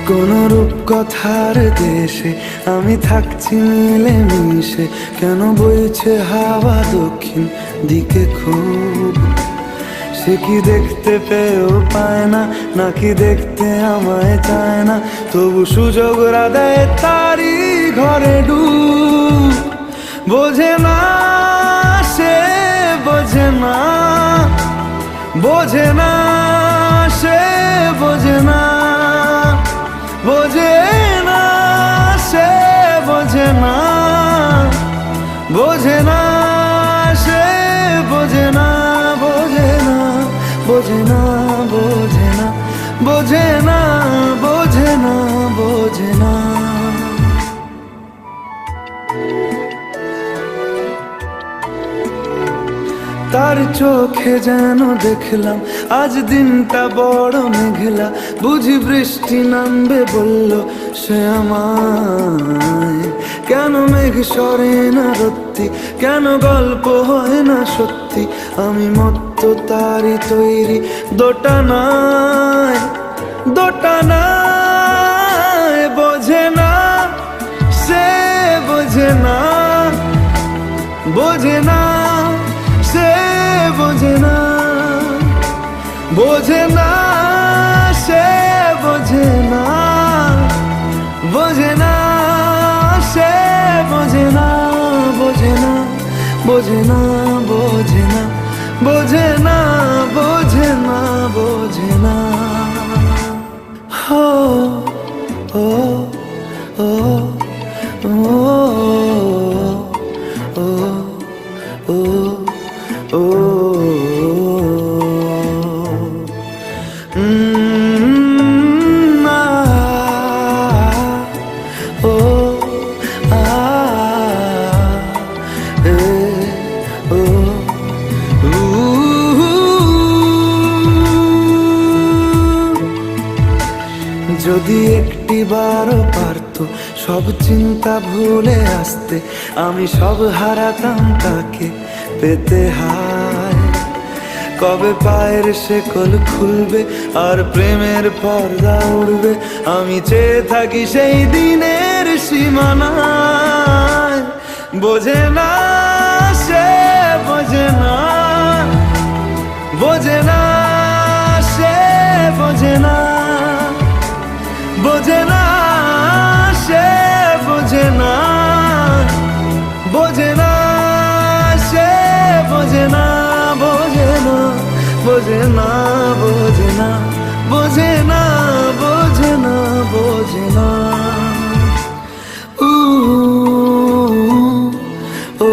কোন রূপকথার দেশে আমি থাকছি মিলে মিশে, কেন বইছে হাওয়া দক্ষিণ দিকে খুব? সে কি দেখতে পেয়েও পায় না, নাকি দেখতে আমায় চায় না? তবু সুযোগরা দেয় তারই ঘরে ডুব। বোঝে না সে, বোঝে না, বোঝে না সে, বোঝে না, বোঝে না সে, বোঝে না, বোঝে না সে, বোঝে না, বোঝে না, বোঝে না, বোঝে না, বোঝে না, বোঝে না, বোঝে না। তার চোখে যেন দেখলাম আজ দিনটা বড় মেঘলা, বুঝি বৃষ্টি নামবে বলল সে আমায়। কেন মেঘ সরে না রত্তি, কেন গল্প হয় না সত্যি? আমি মত্ত তারই তৈরি দোটানায়, দোটানায়। বোঝে না সে, বোঝে না, বোঝে না সে, বোঝে না, বোঝে না সে, বোঝে না, বোঝে না সে, বোঝে না, বোঝে না, বোঝে না, বোঝে না, বোঝে না, বোঝে না, বোঝে না। হো ও ও ও ও ও ও যদি একটিবারও পারতো সব চিন্তা ভুলে আসতে, আমি সব হারাতাম তাকে পেতে হায়। কবে পায়ের শেকল খুলবে আর প্রেমের পর্দা উড়বে, আমি চেয়ে থাকি সেই দিনের সীমানায়। বোঝে না সে, বোঝে না, বোঝে না সে, বোঝে না, বোঝে না সে, বোঝে না, বোঝে না সে, বোঝে না, বোঝে না, বোঝে না, বোঝে না, বোঝে না, বোঝে না, বোঝে না। ও